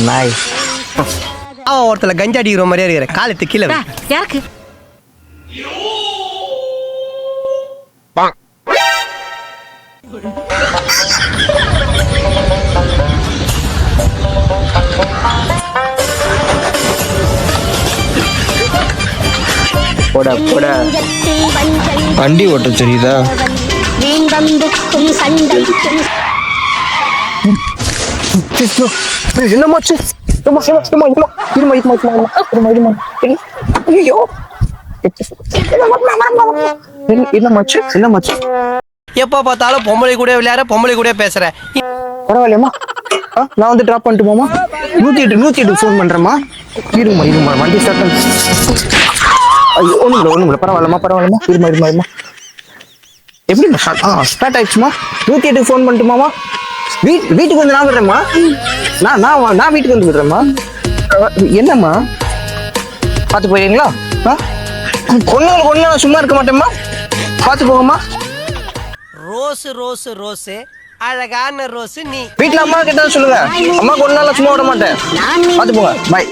நாய் ஒருத்தல கஞ்சா அடிக்கிற மாதிரியா இருக்கிற காலத்து கீழே யாருக்கு போட போட வண்டி ஓட்ட தெரியுதா என்னமாச்சு எப்ப பார்த்தாலும் பொம்பளை கூட விளையாட பொம்பளை கூட பேசுற பரவாயில்லையம்மா நான் வந்து டிராப் பண்ணிட்டு போமா 108 ஃபோன் பண்றேம்மா இருமா வண்டி ஸ்டார்ட் ஐயோ ஒண்ணுமில்ல பரவாயில்லம்மா இருமா எப்படி ஸ்டார்ட் ஆயிடுச்சுமா 108 ஃபோன் பண்ணிட்டுமாமா வீட்டுக்கு வந்து நான் விடுறேம்மா நான் வீட்டுக்கு வந்து விடுறேம்மா என்னம்மா பார்த்து போயிருங்களா ஒண்ணு நான் சும்மா இருக்க மாட்டேம்மா பார்த்து போங்கம்மா ரோஸ் அழகான ரோஸ் நீ வீட்டுல அம்மா கிட்ட சொல்லுங்க அம்மா கொஞ்ச நாள் சும்மா விட மாட்டேன் பார்த்து போங்க பாய்